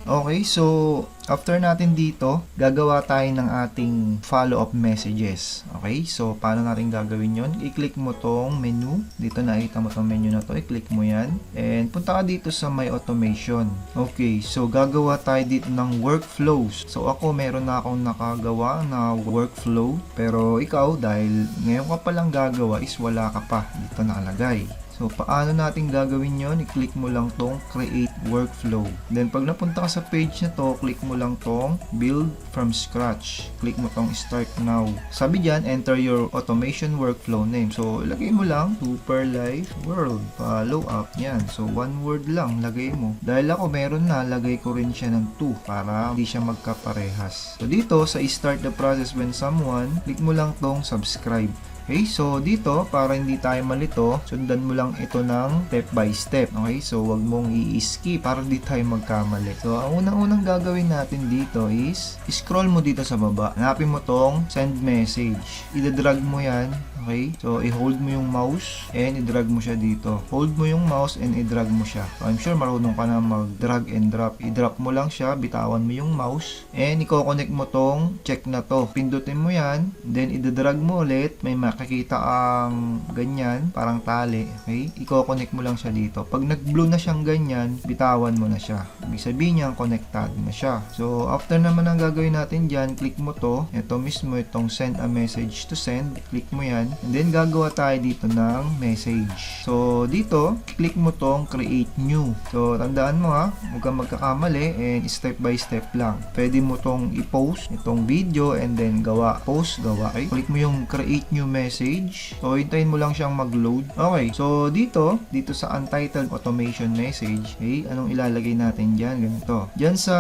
Okay, so after natin dito, gagawa tayo ng ating follow-up messages. Okay, so paano natin gagawin yon? I-click mo tong menu. Dito nakita mo tong menu na to. I-click mo yan. And punta ka dito sa My Automation. Okay, so gagawa tayo dito ng workflows. So ako, meron na akong nakagawa na workflow. Pero ikaw, dahil ngayon ka palang gagawa is wala ka pa. Dito nakalagay. So, paano natin gagawin yon? I-click mo lang tong Create Workflow. Then, pag napunta ka sa page na to, click mo lang tong Build from Scratch. Click mo tong Start Now. Sabi dyan, enter your automation workflow name. So, lagay mo lang Super Life World Follow Up. Yan. So, one word lang lagay mo. Dahil ako meron na, lagay ko rin siya ng 2 para hindi siya magkaparehas. So, dito sa Start the Process When Someone, click mo lang tong Subscribe. Okay, so dito, para hindi tayo malito, sundan mo lang ito ng step by step. Okay, so wag mong i-skip para hindi tayo magkamali. So, ang unang-unang gagawin natin dito is, scroll mo dito sa baba. Hanapin mo tong send message. I-drag mo yan. Okay, so i-hold mo yung mouse and i-drag mo siya dito. Hold mo yung mouse and i-drag mo siya. So, I'm sure marunong ka na mag-drag and drop. I-drop mo lang siya, bitawan mo yung mouse and i-connect mo tong check na to. Pindutin mo yan, then i-drag mo ulit. May makikita ang ganyan, parang tali. Okay, i-connect mo lang siya dito. Pag nag-blue na siyang ganyan, bitawan mo na siya. Ibig sabihin niya, connected na siya. So, after naman ang gagawin natin dyan, click mo to. Ito mismo, itong send a message to send. Click mo yan. And then, gagawa tayo dito ng message. So, dito, click mo tong create new. So, tandaan mo ha, huwag kang magkakamali and step by step lang. Pwede mo tong i-post, itong video, and then gawa. Post, gawa. Okay? Click mo yung create new message. So, hintayin mo lang siyang mag-load. Okay. So, dito sa untitled automation message, okay, anong ilalagay natin dyan? Ganito. Dyan sa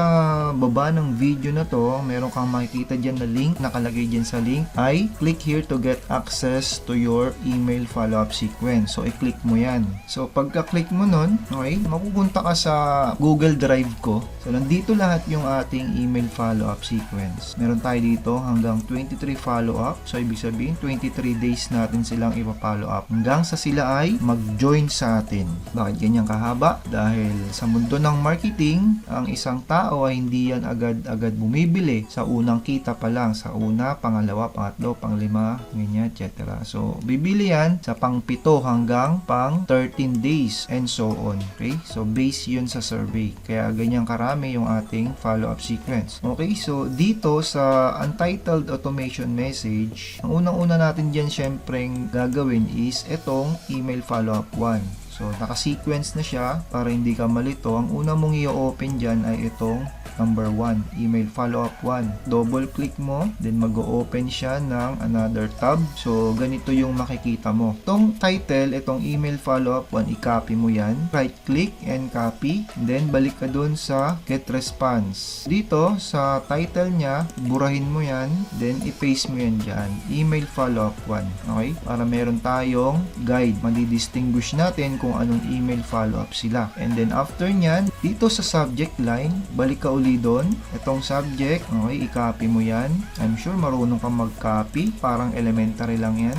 baba ng video na to, meron kang makikita dyan na link. Nakalagay dyan sa link ay click here to get access to your email follow-up sequence. So, i-click mo yan. So, pagka-click mo nun, okay, mapupunta ka sa Google Drive ko. So, nandito lahat yung ating email follow-up sequence. Meron tayo dito hanggang 23 follow-up. So, ibig sabihin, 23 days natin silang ipa-follow up hanggang sa sila ay mag-join sa atin. Bakit ganyan kahaba? Dahil sa mundo ng marketing, ang isang tao ay hindi yan agad-agad bumibili sa unang kita pa lang. Sa una, pangalawa, pangatlo, panglima, ganyan, etc. So, bibili yan sa pang 7 hanggang pang 13 days and so on. Okay? So, base yun sa survey. Kaya ganyan karami yung ating follow-up sequence. Okay? So, dito sa untitled automation message, ang unang-una natin dyan syempreng gagawin is itong email follow-up 1. So, naka-sequence na siya para hindi ka malito. Ang una mong i-open dyan ay itong number 1, email follow-up 1. Double click mo, then mag-open siya ng another tab. So, ganito yung makikita mo. Itong title, itong email follow-up 1, i-copy mo yan. Right click and copy. Then, balik ka dun sa get response. Dito, sa title niya, burahin mo yan. Then, i-paste mo yan dyan. Email follow-up 1. Okay? Para meron tayong guide. Madi-distinguish natin kung anong email follow-up sila. And then, after nyan, dito sa subject line, balik ka ulit doon. Itong subject, okay, i-copy mo yan. I'm sure marunong kang mag-copy. Parang elementary lang yan.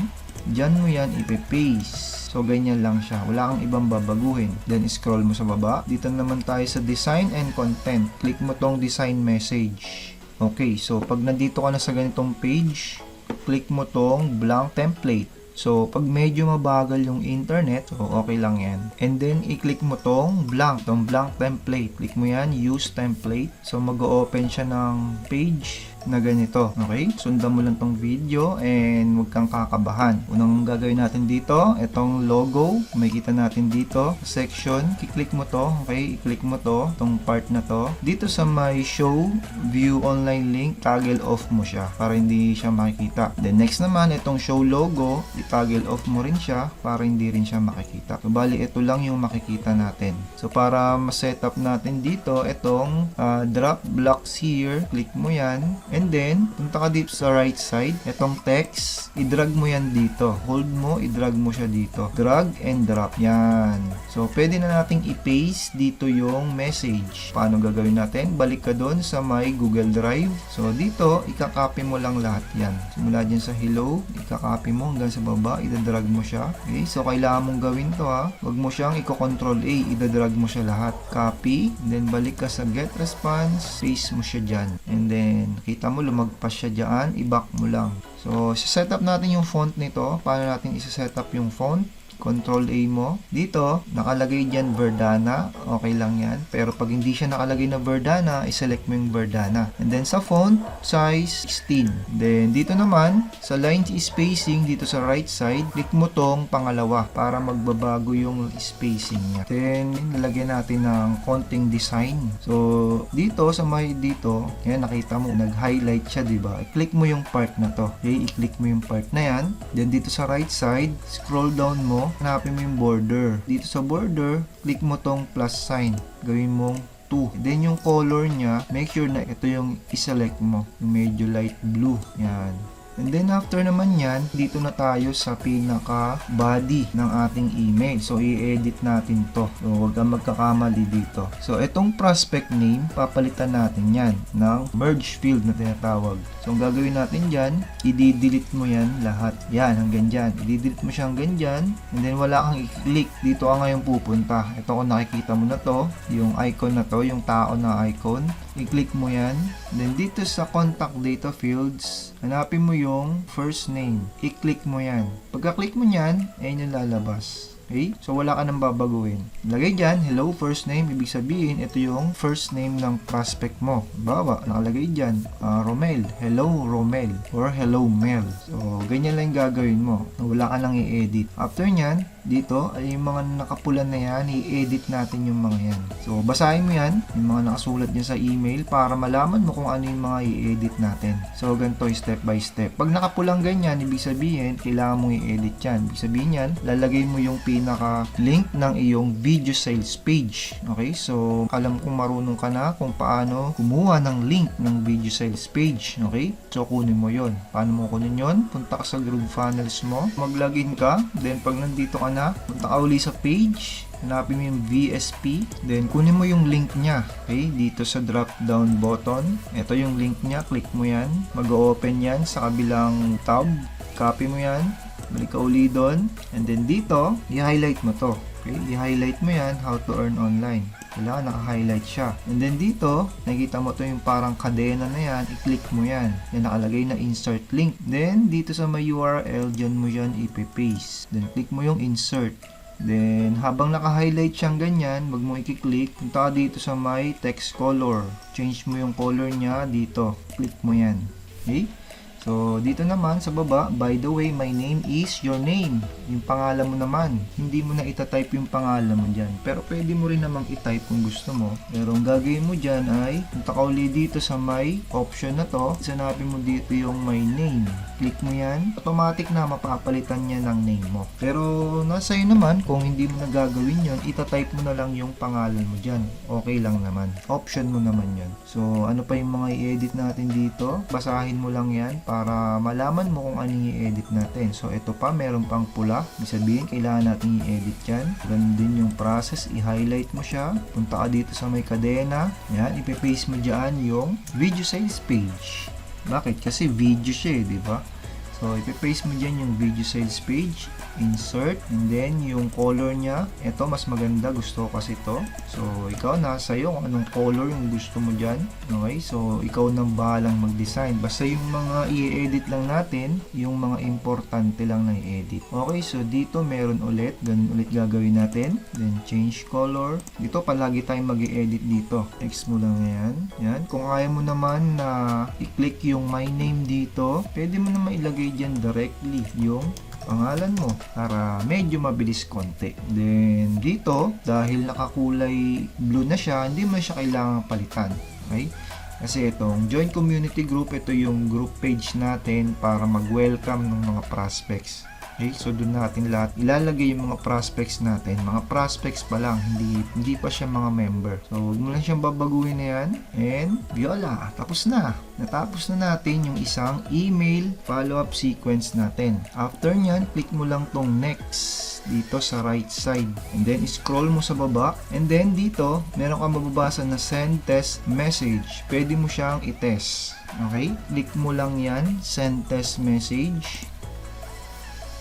Diyan mo yan ipe-paste. So, ganyan lang siya. Wala kang ibang babaguhin. Then, scroll mo sa baba. Dito naman tayo sa design and content. Click mo tong design message. Okay, so pag nandito ka na sa ganitong page, click mo tong blank template. So, pag medyo mabagal yung internet, so okay lang yan. And then, i-click mo tong blank template. Click mo yan, use template. So, mag-o-open siya ng page na ganito. Okay? Sundan mo lang tong video and huwag kang kakabahan. Unang gagawin natin dito, itong logo, makikita natin dito, section, i-click mo to. Okay? I-click mo to, itong part na to. Dito sa may show, view online link, toggle off mo siya para hindi siya makikita. Then next naman, itong show logo, i-toggle off mo rin siya para hindi rin siya makikita. So, bali, ito lang yung makikita natin. So, para ma-setup natin dito, itong drop blocks here, click mo yan. And then, punta ka dito sa right side. Itong text, i-drag mo yan dito. Hold mo, i-drag mo siya dito. Drag and drop. Yan. So, pwede na nating i-paste dito yung message. Paano gagawin natin? Balik ka doon sa my Google Drive. So, dito, ikakopy mo lang lahat yan. Simula dyan sa hello, ikakopy mo hanggang sa baba, idadrag mo siya. Okay? So, kailangan mong gawin to ha. Huwag mo siyang i-control A, idadrag mo siya lahat. Copy, then balik ka sa get response, paste mo siya dyan. And then, kita mo, lumagpas siya dyan, i-back mo lang. So, set up natin yung font nito. Paano natin isa-set up yung font? Control A mo. Dito, nakalagay dyan Verdana. Okay lang yan. Pero pag hindi siya nakalagay na Verdana, iselect mo yung Verdana. And then sa font, size 16. Then dito naman, sa line spacing, dito sa right side, click mo tong pangalawa para magbabago yung spacing niya. Then, nilagyan natin ng konting design. So, dito, sa may dito, yan, nakita mo, nag-highlight siya, diba? I-click mo yung part na to. Okay, i-click mo yung part na yan. Then dito sa right side, scroll down mo, hanapin mo yung border. Dito sa border, click mo tong plus sign. Gawin mong 2. Then yung color niya, make sure na ito yung iselect mo. Yung medyo light blue. Yan. And then after naman yan, dito na tayo sa pinaka body ng ating email. So i-edit natin to. So huwag kang magkakamali dito. So itong prospect name, papalitan natin yan ng merge field na tinatawag. So ang gagawin natin dyan, i-delete mo yan lahat. Yan, hanggang dyan. I-delete mo siya hanggang dyan. And then wala kang i-click. Dito ka ngayon pupunta. Ito kung nakikita mo na to, yung icon na to, yung tao na icon. I-click mo yan. Then dito sa contact data fields, hanapin mo yung first name. I-click mo yan. Pagka-click mo yan, ayun yung lalabas. Okay? So, wala ka nang babaguhin. Lagay dyan, hello, first name. Ibig sabihin, ito yung first name ng prospect mo. Bawa, nakalagay dyan, Romel. Hello, Romel. Or hello, Mel. So, ganyan lang yung gagawin mo. Wala ka nang i-edit. After nyan, dito, ay yung mga nakapula na yan, i-edit natin yung mga yan. So, basahin mo yan, yung mga nakasulat dyan sa email, para malaman mo kung ano yung mga i-edit natin. So, ganito, step by step. Pag nakapulang ganyan, ibig sabihin, kailangan mong i-edit yan. Ibig sabihin yan, lalagay mo yung pinaka-link ng iyong video sales page. Okay? So, alam kong marunong ka na kung paano kumuha ng link ng video sales page. Okay? So, kunin mo yon. Paano mo kunin yon? Punta ka sa GrooveFunnels mo, mag-login ka, then pag nandito ka na, punta ka uli sa page, hanapin mo yung VSP, then kunin mo yung link niya. Okay? Dito sa drop down button, ito yung link niya, click mo yan, mag-open yan sa kabilang tab, copy mo yan, balik ka uli doon, and then dito, i-highlight mo to. Okay? I-highlight mo yan, how to earn online. Kailangan naka-highlight siya. And then dito, nakikita mo to yung parang kadena na yan, i-click mo yan. Yan nakalagay na insert link. Then, dito sa may URL, dyan mo yan ipipaste. Then, click mo yung insert. Then, habang naka-highlight siyang ganyan, wag mo i-click, punta ka dito sa may text color. Change mo yung color niya dito. Click mo yan. Okay? So, dito naman sa baba, by the way, my name is your name. Yung pangalan mo naman. Hindi mo na itatype yung pangalan mo dyan. Pero pwede mo rin namang itype kung gusto mo. Pero ang gagawin mo dyan ay, punta ka uli dito sa may option na to. Sanapin mo dito yung my name. Click mo yan. Automatic na mapapalitan niya ng name mo. Pero nasa iyo naman, kung hindi mo na gagawin yun, itatype mo na lang yung pangalan mo dyan. Okay lang naman. Option mo naman yun. So, ano pa yung mga i-edit natin dito? Basahin mo lang yan para malaman mo kung ano i-edit natin. So, ito pa, meron pang pula. Ibig sabihin, kailangan natin i-edit yan. Ganun din yung process. I-highlight mo siya. Punta ka dito sa may kadena. Yan, ipipaste mo dyan yung video sales page. Bakit? Kasi video siya di ba? So, ipipaste mo dyan yung video sales page, insert, and then yung color niya, ito mas maganda, gusto ko kasi ito. So, ikaw nasa iyo kung anong color yung gusto mo dyan. Okay? So, ikaw nang bahalang mag-design. Basta yung mga i-edit lang natin, yung mga importante lang na i-edit. Okay, so dito meron ulit, ganun ulit gagawin natin. Then, change color. Dito, palagi tayong mag-i-edit dito. Text mo lang yan. Yan. Kung kaya mo naman na i-click yung my name dito, pwede mo naman ilagay dyan directly yung pangalan mo para medyo mabilis konti. Then dito, dahil nakakulay blue na siya, hindi mo siya kailangan palitan. Okay? Kasi itong join community group, ito yung group page natin para mag-welcome ng mga prospects. Okay, so doon natin lahat ilalagay yung mga prospects natin. Mga prospects pa lang, hindi pa siya mga member. So, huwag mo lang siyang babaguhin na yan. And, voila! Tapos na! Natapos na natin yung isang email follow-up sequence natin. After nyan, click mo lang tong next dito sa right side. And then, scroll mo sa baba. And then, dito, meron kang mababasa na send test message. Pwede mo siyang i-test. Okay? Click mo lang yan, send test message.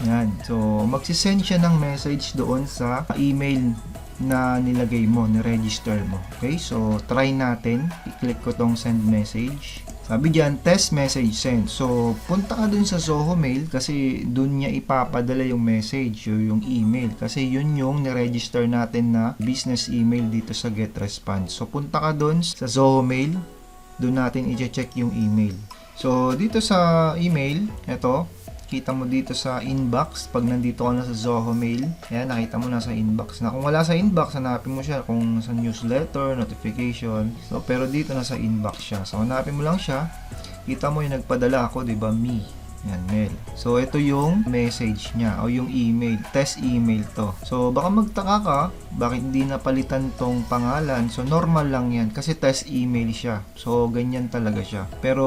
Yan. So, magsisend siya ng message doon sa email na nilagay mo, ni-register mo. Okay? So, try natin. I-click ko tong send message. Sabi diyan, test message send. So, punta ka dun sa Zoho Mail kasi dun niya ipapadala yung message o yung email. Kasi yun yung ni-register natin na business email dito sa GetResponse. So, punta ka dun sa Zoho Mail. Dun natin i-check yung email. So, dito sa email, eto, kita mo dito sa inbox pag nandito ka na sa Zoho Mail. Ayan, nakita mo na sa inbox na. Kung wala sa inbox, hanapin mo siya kung sa newsletter, notification. So, pero dito na sa inbox siya. So, hanapin mo lang siya. Kita mo yung nagpadala ako, 'di ba? Me. Yan, mail. So, ito yung message niya o yung email. Test email to. So, baka magtaka ka, bakit hindi napalitan tong pangalan? So, normal lang yan kasi test email siya. So, ganyan talaga siya. Pero,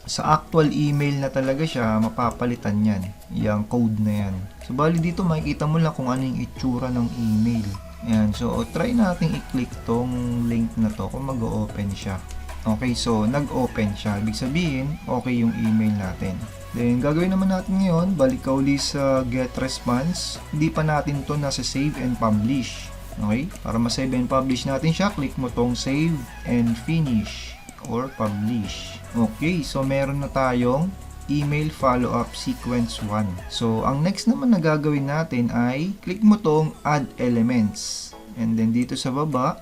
sa actual email na talaga siya, mapapalitan yan. Yung code na yan. So, bali dito makikita mo lang kung ano yung itsura ng email. Yan. So, try natin i-click tong link na to kung mag-open siya. Okay, so, nag-open siya. Ibig sabihin, okay yung email natin. Then, gagawin naman natin ngayon, balik ka uli sa GetResponse. Hindi pa natin to nasa save and publish. Okay? Para ma-save and publish natin siya, click mo tong save and finish or publish. Okay, so meron na tayong email follow-up sequence 1. So, ang next naman na gagawin natin ay click mo tong add elements. And then, dito sa baba,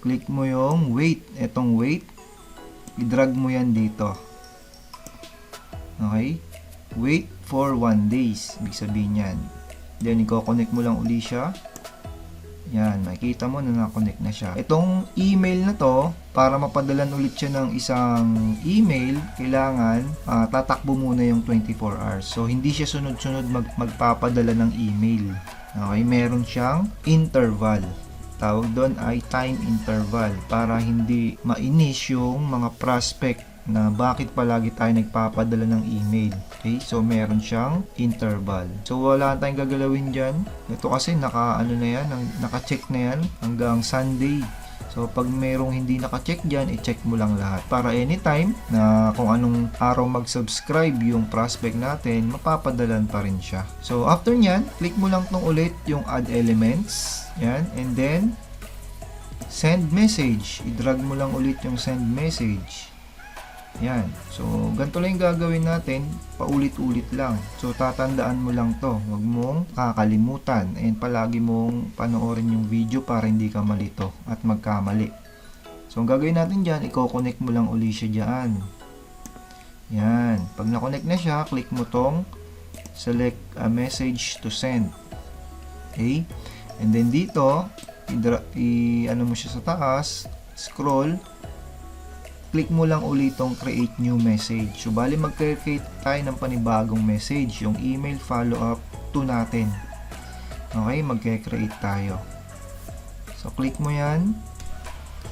click mo yung wait. Etong wait, i-drag mo yan dito. Okay? Wait for 1 days. Ibig sabihin yan. Then, i-connect mo lang uli siya. Yan. Makikita mo na na-connect na siya. Itong email na to, para mapadalan ulit siya ng isang email, kailangan tatakbo muna yung 24 hours. So, hindi siya sunod-sunod magpapadala ng email. Okay? Meron siyang interval. Tawag doon ay time interval para hindi mainis yung mga prospect na bakit palagi tayo nagpapadala ng email. Okay? So, meron siyang interval. So, wala tayong gagalawin dyan. Ito kasi naka-check na yan hanggang Sunday. So, pag merong hindi naka-check dyan, i-check mo lang lahat. Para anytime na kung anong araw mag-subscribe yung prospect natin, mapapadalan pa rin siya. So, after nyan, click mo lang tong ulit yung add elements. Yan. And then, send message. I-drag mo lang ulit yung send message. Yan. So, ganito lang yung gagawin natin. Paulit-ulit lang. So, tatandaan mo lang to. Huwag mong kakalimutan. And palagi mong panoorin yung video para hindi ka malito at magkamali. So, ang gagawin natin dyan, i-connect mo lang uli siya dyan. Yan. Pag na-connect na siya, click mo tong select a message to send. Okay? And then dito, ano mo siya sa taas, scroll, click mo lang ulit tong create new message. So, bali mag-create tayo ng panibagong message, yung email follow-up to natin. Okay, mag-create tayo. So, click mo yan.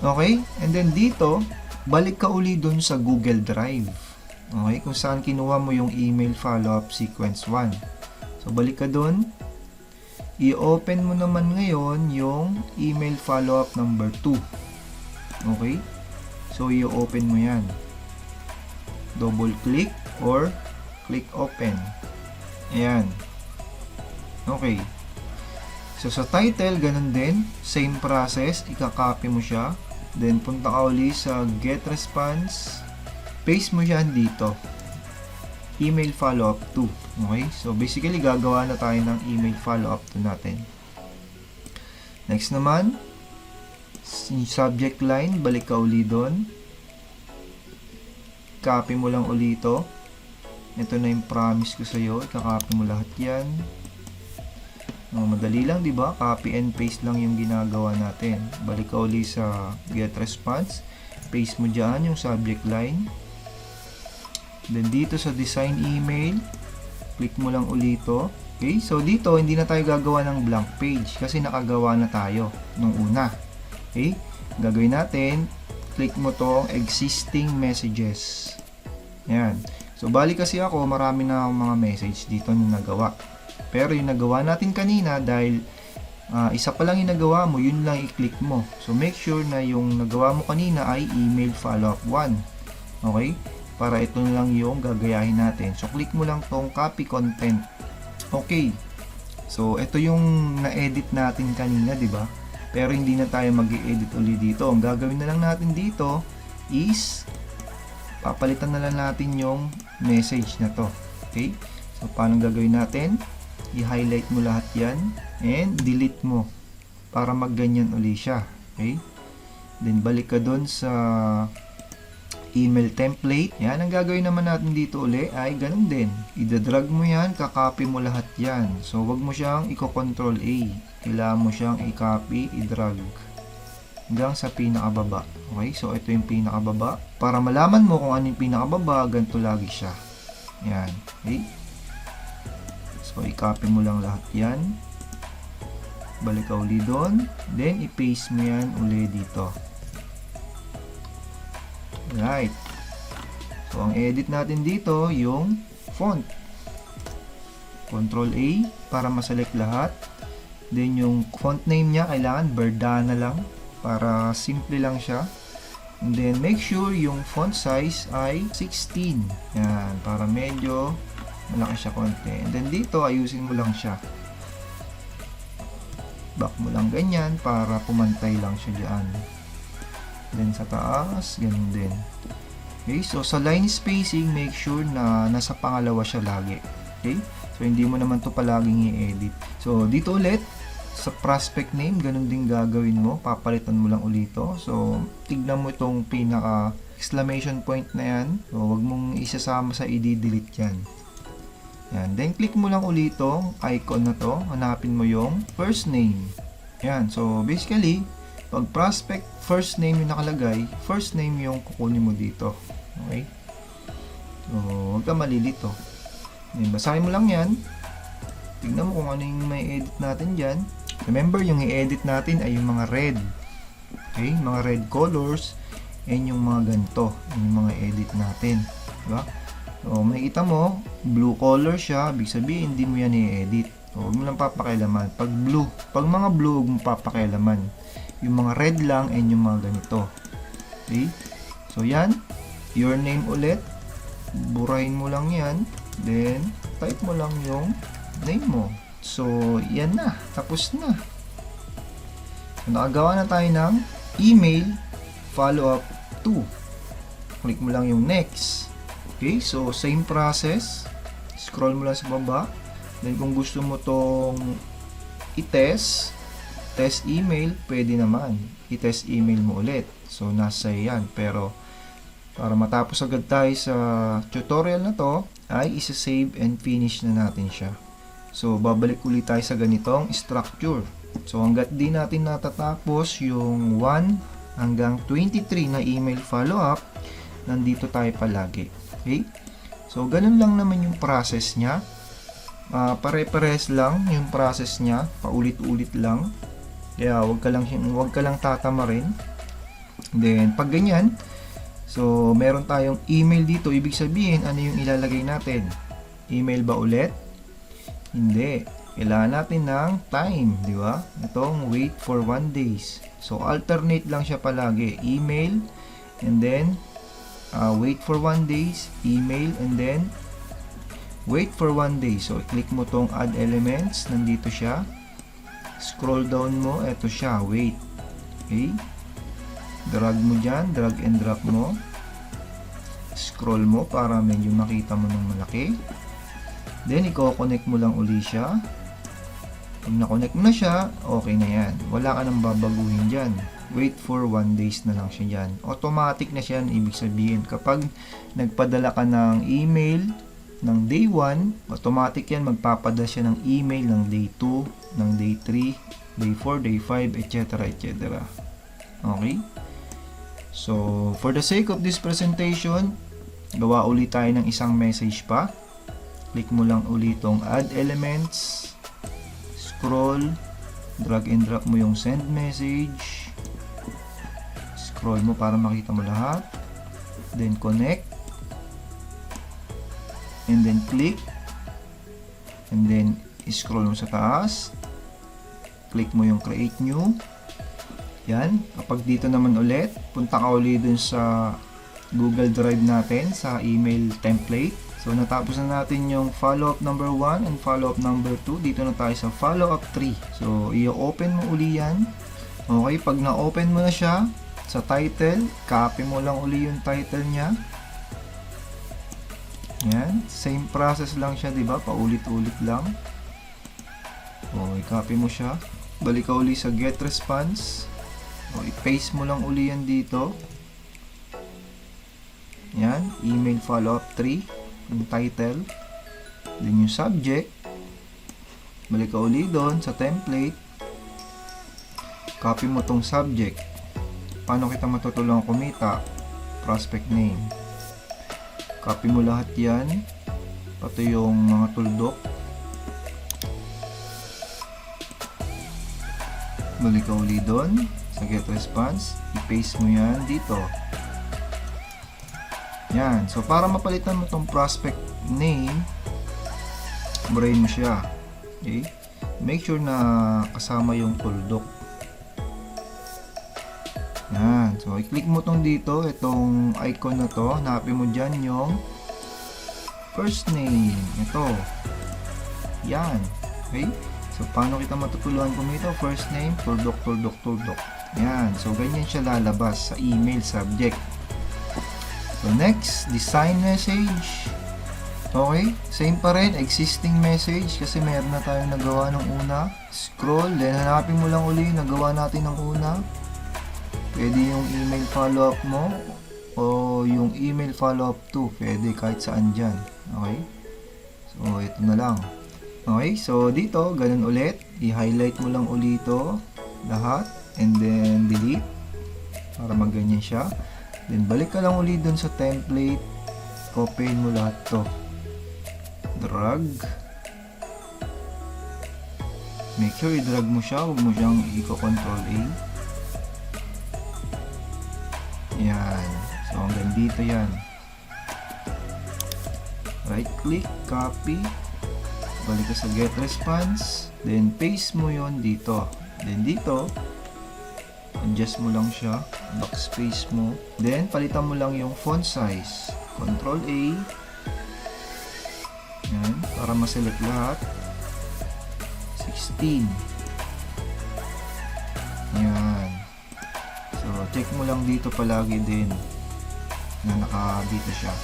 Okay, and then dito, balik ka uli dun sa Google Drive. Okay, kung saan kinuha mo yung email follow-up sequence 1. So, balik ka dun. I-open mo naman ngayon yung email follow-up number 2. Okay? So, i-open mo yan. Double click or click open. Ayan. Okay. So, sa title, ganun din. Same process. Ika-copy mo siya. Then, punta ka uli sa GetResponse. Paste mo siya dito. Email follow-up 2. Okay? So, basically, gagawa na tayo ng email follow-up 2 natin. Next naman, subject line, balik ka uli doon. Copy mo lang uli ito. Ito na yung promise ko sa iyo. Ika-copy mo lahat yan. Madali lang, di ba? Copy and paste lang yung ginagawa natin. Balik ka uli sa GetResponse. Paste mo dyan yung subject line. Then dito sa design email, Click mo lang ulito. Okay, so dito hindi na tayo gagawa ng blank page kasi nakagawa na tayo nung una. Okay, gagawin natin, click mo tong existing messages. Yan. So bali kasi ako, marami na akong mga message dito na nagawa. Pero yung nagawa natin kanina, dahil isa pa lang yung nagawa mo, yun lang i-click mo. So make sure na yung nagawa mo kanina ay email follow-up 1. Okay? Para ito lang yung gagayahin natin. So click mo lang tong copy content. Okay. So ito yung na-edit natin kanina, di ba? Pero hindi na tayo mag-i-edit ulit dito. Ang gagawin na lang natin dito is papalitan na lang natin yung message na to. Okay? So paano gagawin natin? I-highlight mo lahat yan and delete mo para magganyan ulit siya. Okay? Then balik ka doon sa email template. Yan, ang gagawin naman natin dito uli ay ganun din. Ida-drag mo yan, kakopy mo lahat yan. So, wag mo siyang i-control A. Kailangan mo siyang i-copy, i-drag hanggang sa pinakababa. Okay, so ito yung pinakababa. Para malaman mo kung ano yung pinakababa, ganito lagi siya. Yan. Okay. So, i-copy mo lang lahat yan. Balik ka uli doon. Then, i-paste mo yan uli dito. Right. So, ang edit natin dito, yung font. Control A para maselect lahat. Then, yung font name niya, kailangan Verdana lang. Para simple lang siya. And then, make sure yung font size ay 16. Yan. Para medyo malaki siya konti. And then, dito, ayusin mo lang siya. Back mo lang ganyan para pumantay lang siya dyan. Then sa taas, ganun din. Okay, so sa line spacing, make sure na nasa pangalawa siya lagi. Okay, so hindi mo naman to palaging i-edit. So dito ulit, sa prospect name, ganun din gagawin mo. Papalitan mo lang ulit to. So tignan mo itong pinaka exclamation point na yan. So wag mong isasama sa i-delete yan. Yan, then click mo lang ulit itong icon na to. Hanapin mo yung first name. Yan, so basically, pag prospect first name yung nakalagay, first name yung kukunin mo dito. Okay? So, huwag ka mali dito. Basahin mo lang yan. Tignan mo kung ano yung may edit natin dyan. Remember, yung i-edit natin ay yung mga red. Okay? Mga red colors. And yung mga ganito. Yung mga edit natin. Diba? So, makikita mo, blue color siya. Ibig sabihin, hindi mo yan i-edit. So, huwag mo lang papakialaman. Pag blue, pag mga blue, huwag mo papakialaman. Yung mga red lang and yung mga ganito. Okay? So, yan. Your name ulit. Burahin mo lang yan. Then, type mo lang yung name mo. So, yan na. Tapos na. So, nakagawa na tayo ng email follow-up 2. Click mo lang yung next. Okay? So, same process. Scroll mo lang sa baba. Then, kung gusto mo tong i-test, test email, pwede naman. I-test email mo ulit. So, nasa yan. Pero, para matapos agad tayo sa tutorial na to, ay isa-save and finish na natin siya. So, babalik ulit tayo sa ganitong structure. So, hanggat di natin natatapos yung 1 hanggang 23 na email follow-up, nandito tayo palagi. Okay? So, ganun lang naman yung process niya. Pare-pares lang yung process niya. Paulit-ulit lang. Kaya wag ka lang tatamarin. Then pag ganyan, so meron tayong email dito, ibig sabihin ano yung ilalagay natin? Email ba ulit? Hindi. Kailangan natin ng time, di ba? Itong wait for 1 days. So alternate lang siya palagi. Email and then wait for 1 days, email and then wait for 1 day. So click mo tong add elements, nandito siya. Scroll down mo, eto siya, wait. Okay? Drag mo dyan, drag and drop mo. Scroll mo para medyo makita mo ng malaki. Then, i-connect mo lang uli siya. Pag na-connect mo na siya, okay na yan. Wala ka nang babaguhin dyan. Wait for 1 days na lang siya dyan. Automatic na siya, ibig sabihin. Kapag nagpadala ka ng email ng day 1, automatic yan, magpapadala siya ng email ng day 2, ng day 3, day 4, day 5, etc. etc. Okay? So, for the sake of this presentation, gawa ulit tayo ng isang message pa. click mo lang ulit tong add elements, scroll, drag and drop mo yung send message, scroll mo para makita mo lahat, then connect, and then click, and then scroll mo sa taas, click mo yung create new. Yan, kapag dito naman ulit, punta ka ulit dun sa Google Drive natin sa email template. So natapos na natin yung follow-up number 1 and follow-up number 2. Dito na tayo sa follow-up 3. So i-open mo uli yan. Okay, pag na-open mo na siya, sa title, copy mo lang uli yung title niya. Yan, same process lang siya, di ba? Paulit-ulit lang. O, i-copy mo siya. Balik ka uli sa get response. O, i-paste mo lang uli yan dito. Yan, email follow-up 3, yung title. Then yung subject. Balik ka uli doon sa template. Copy mo tong subject. Paano kita matutulungan kumita? Prospect name. Copy mo lahat yan. Pati yung mga tuldok. Balik ka uli doon sa get response. I-paste mo yan dito. Yan. So, para mapalitan mo tong prospect name, brain mo siya. Okay? Make sure na kasama yung tuldok. Yan. So, i-click mo tong dito. Itong icon na to. Hanapin mo dyan yung first name. Ito. Yan. Okay? So, paano kita matutulungan kumita? First name, tuldok, tuldok, tuldok. Yan. So, ganyan siya lalabas sa email subject. So, next, design message. Okay. Same pa rin. Existing message kasi meron na tayong nagawa ng una. Scroll. Then, hanapin mo lang uli nagawa natin ng una. Pwede yung email follow-up mo o yung email follow-up 2. Pwede kahit saan dyan. Okay. So, ito na lang. Okay, so dito, ganun ulit. I-highlight mo lang ulit ito, lahat, and then delete, para magganyan siya. Then, balik ka lang ulit dun sa template. Copyin mo lahat to. Drag. Make sure i-drag mo siya. Huwag mo siyang i-control A. Yan. So, hanggang dito yan. Right click, copy. Balik ka sa get response, then paste mo yon dito. Then dito, adjust mo lang siya, backspace mo. Then palitan mo lang yung font size. Control A. Yan, para ma-select lahat. 16. Yan. So, check mo lang dito palagi din na naka-dito siya.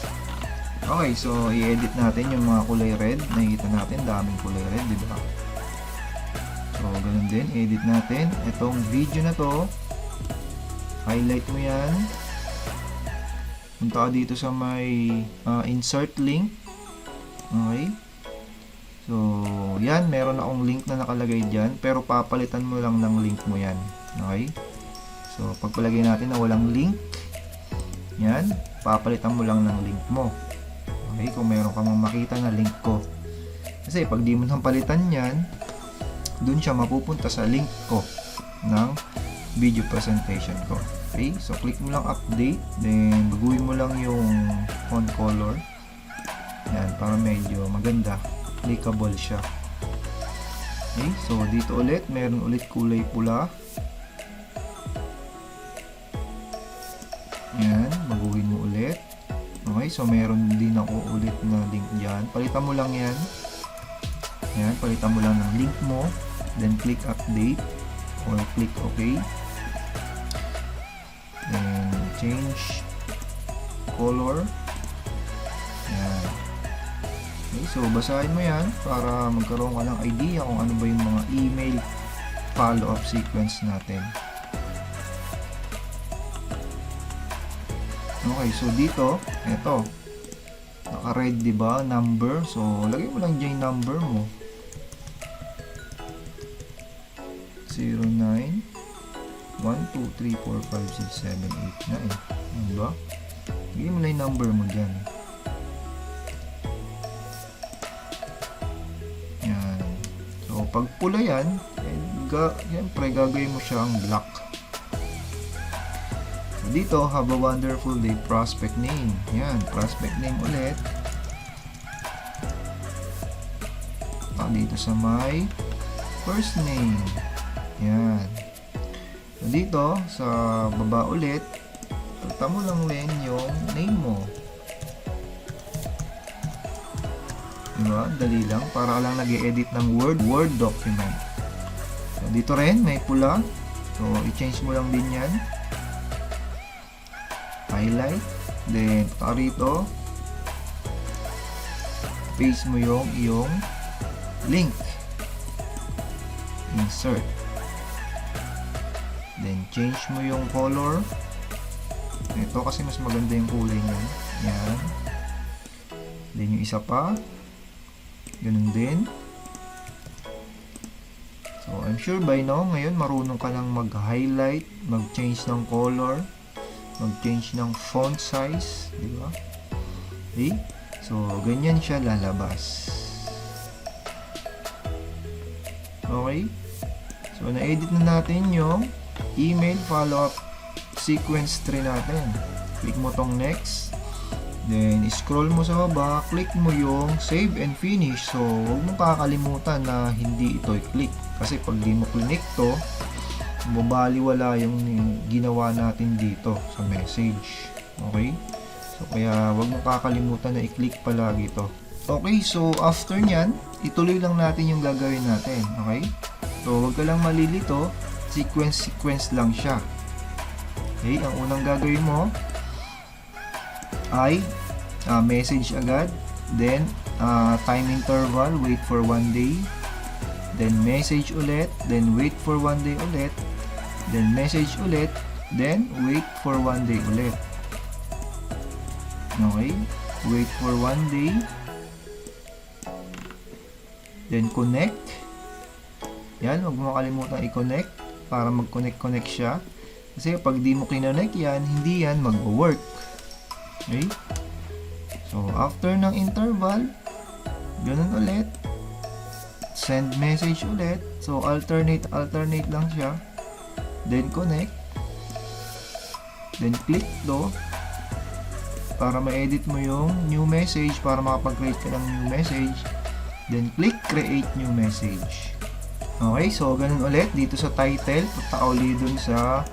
Okay, so i-edit natin yung mga kulay red. Nakikita natin, daming kulay red, di ba? So, ganun din, edit natin. Itong video na to, highlight mo yan. Punta ka dito sa may insert link. Okay. So, yan, meron akong link na nakalagay dyan. Pero papalitan mo lang ng link mo yan. Okay. So, pagpalagay natin na walang link, yan, papalitan mo lang ng link mo. Okay, kung meron kang makita na link ko. Kasi pag di mo nang palitan yan, dun siya mapupunta sa link ko ng video presentation ko. Okay, so click mo lang update, then baguhin mo lang yung font color. Yan, para medyo maganda, clickable siya. Okay, so dito ulit, meron ulit kulay pula. Yan, baguhin mo ulit. Okay, so meron din ako ulit na link dyan. Palitan mo lang yan. Yan, palitan mo lang ng link mo. Then click update or click OK. Then change color. Yan. Okay, so basahin mo yan para magkaroon ka ng idea kung ano ba yung mga email follow-up sequence natin. Okay, so dito, eto, naka-red, diba, number. So, lagay mo lang dyan yung number mo. 09 1, 2, 3, 4, 5, 6, 7, 8, 9. Diba? Lagay mo lang yung number mo dyan. pag pula yan, siyempre gagawin mo siyang black. So, dito, have a wonderful day, prospect name. Yan, prospect name ulit. Dito sa my first name. Yan. So, dito, sa baba ulit, pagta mo lang rin yung name mo. Diba? Dali lang. Para lang nag-i-edit ng Word document. So, dito rin, may pula. So, i-change mo lang din yan. Highlight. Then, rito, paste mo yung iyong link. Insert. Then, change mo yung color. Ito kasi mas maganda yung kulay niya. Yan. Then, yung isa pa. Ganun din. So, I'm sure by now, ngayon, marunong ka lang mag-highlight, mag-change ng color, mag-change ng font size. Diba? Okay? So, ganyan siya lalabas. Okay? So, na-edit na natin yung email follow-up sequence tree natin. Click mo tong next. Then, scroll mo sa baba. Click mo yung save and finish. So, huwag mong kakalimutan na hindi ito i-click. Kasi pag di mo click to, mabaliwala yung ginawa natin dito sa message. Okay? So, kaya huwag mong kakalimutan na i-click palagi to. Okay, so after nyan, ituloy lang natin yung gagawin natin. Okay? So, huwag ka lang malilito. Sequence lang siya. Okay, ang unang gagawin mo ay message agad. Then, time interval, wait for 1 day. Then, message ulit. Then, wait for 1 day ulit. Then, message ulit. Then, wait for 1 day ulit. Okay? Wait for 1 day. Then, connect. Yan, huwag mo kalimutan i-connect para mag-connect siya. Kasi pag di mo kinonnect yan, hindi yan mag-work. Okay? So, after ng interval, ganun ulit. Send message ulit. So, alternate lang siya. Then, connect. Then, click do para ma-edit mo yung new message para makapag-create ka ng new message. Then, click create new message. Okay, so ganun ulit dito sa title. Punta ka ulit dun sa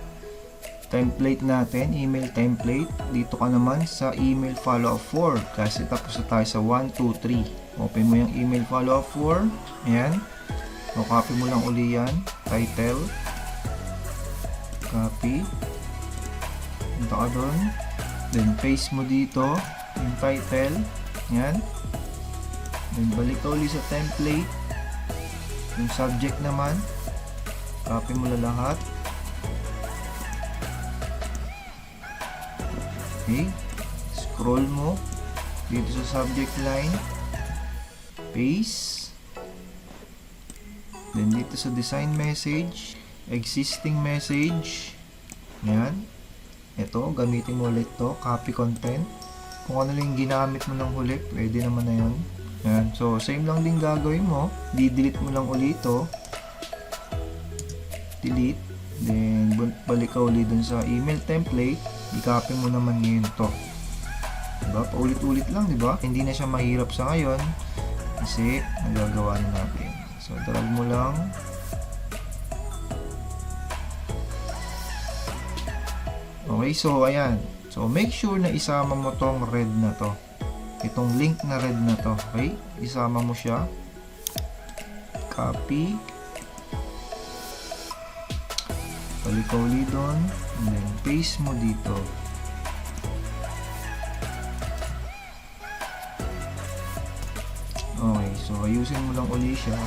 template natin, email template. Dito ka naman sa email follow-up 4 kasi tapos na tayo sa 1, 2, 3. Open mo yung email follow-up 4. Ayan. So, copy mo lang uli yan. Title. Copy. Punta ka dun. Then, paste mo dito yung title. Ayan. Then, balik ka uli sa template. Yung subject naman, copy mo na lahat. Okay. Scroll mo dito sa subject line. Paste. Then, dito sa design message, existing message. Ayan. Ito, gamitin mo ulit to. Copy content. Kung ano lang ginamit mo ng huli, pwede naman na yun. Yan. So, same lang din gagawin mo. Di-delete mo lang ulit ito. Delete. Then, balik ka ulit dun sa email template. I-copy mo naman ngayon to. Diba? Paulit-ulit lang, diba? Hindi na siya mahirap sa ngayon. Kasi, nagagawa na natin. So, drag mo lang. Okay, so, ayan. So, make sure na isama mo tong red na to. Itong link na red na to, okay? Isama mo siya. Copy. Balik ka ulit doon. And then, paste mo dito. Okay, so ayusin mo lang ulit siya.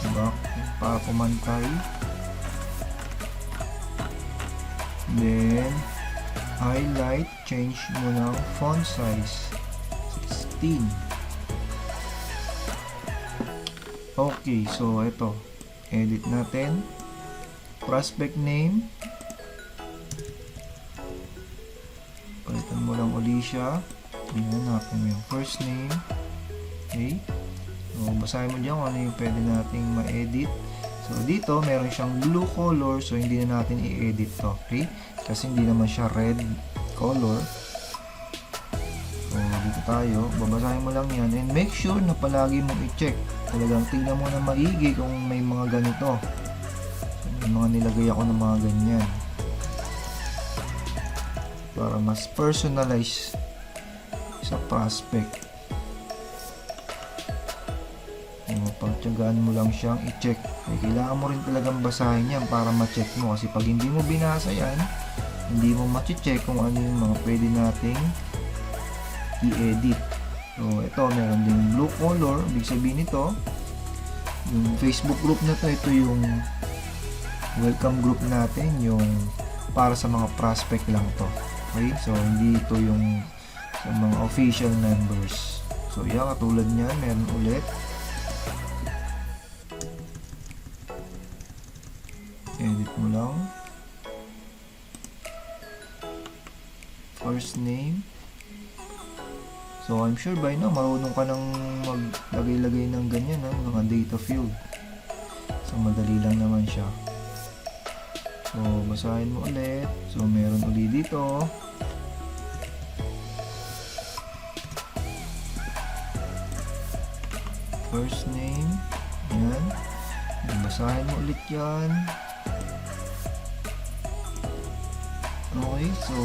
Diba? Para pumantay. Then, highlight. Change mo ng font size. 16. Okay, so ito. Edit natin. Prospect name. Palitan mo lang uli siya. Tingnan natin yung first name. Okay. So, basahin mo dyan kung ano yung pwede nating ma-edit. So, dito, meron siyang blue color. So, hindi na natin i-edit to. Okay? Kasi hindi naman siya red color. So, dito tayo. Babasahin mo lang yan. And make sure na palagi mong i-check. Talagang tingnan mo na maigi kung may mga ganito. So, may mga nilagay ako ng mga ganyan. Para mas personalize sa prospect. Pagtyagaan mo lang siyang i-check. Kailangan mo rin talagang basahin yan para ma-check mo. Kasi pag hindi mo binasa yan, hindi mo ma-check kung ano yung mga pwede nating i-edit. So, ito, meron din blue color. Ibig sabihin nito, yung Facebook group na to, ito yung welcome group natin, yung para sa mga prospect lang to. Okay? So, hindi ito yung sa mga official members. So, yan, katulad niyan, meron ulit. Edit mo lang. First name. So, I'm sure by now, marunong ka nang maglagay-lagay ng ganyan, mga data field. So, madali lang naman siya. So, basahin mo ulit. So, meron ulit dito. First name. Yan. Basahin mo ulit yan. Okay, so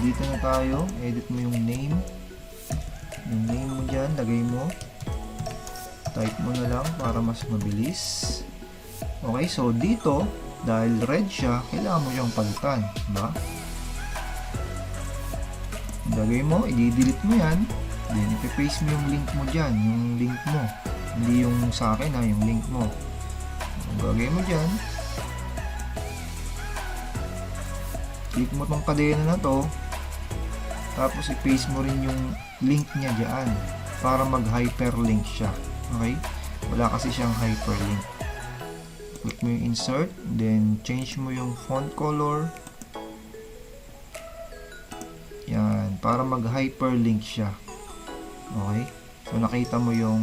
dito na tayo. Edit mo yung name. Yung name mo dyan, lagay mo. Type mo na lang para mas mabilis. Okay, so dito, dahil red siya, kailangan mo siyang palitan. Diba? Lagay mo, i-delete mo yan. Then, ipipaste mo yung link mo dyan. Yung link mo. Hindi yung sa akin yung link mo. Ang gagawin mo dyan, click mo tong kadena na to, tapos i-paste mo rin yung link niya dyan para mag-hyperlink siya. Okay? Wala kasi siyang hyperlink. Click mo yung insert, then change mo yung font color. Yan, para mag-hyperlink siya. Okay? So, nakita mo yung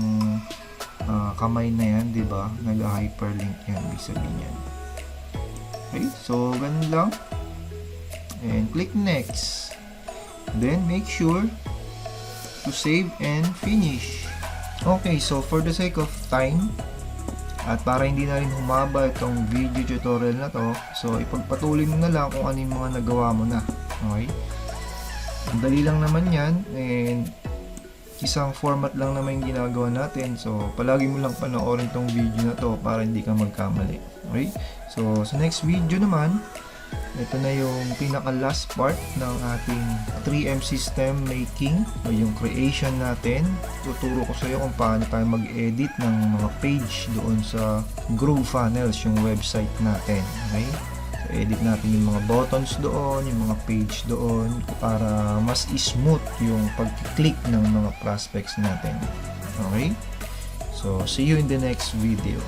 kamay na yan, diba? Nag-hyperlink yan, ibig sabihin yan. Okay? So, ganun lang. And click next. Then make sure to save and finish. Okay, so for the sake of time at para hindi na rin humaba itong video tutorial na to, so ipagpatuloy mo na lang kung ano yung mga nagawa mo na. Okay? Ang dali lang naman yan, and isang format lang naman yung ginagawa natin. So palagi mo lang panoorin tong video na to para hindi ka magkamali. Okay? So sa next video naman, ito na yung pinaka last part ng ating 3M system making o yung creation natin. Tuturo ko sa iyo kung paano tayo mag-edit ng mga page doon sa GrooveFunnels, yung website natin. Okay? So, edit natin yung mga buttons doon, yung mga page doon para mas smooth yung pag-click ng mga prospects natin. Okay? So, see you in the next video.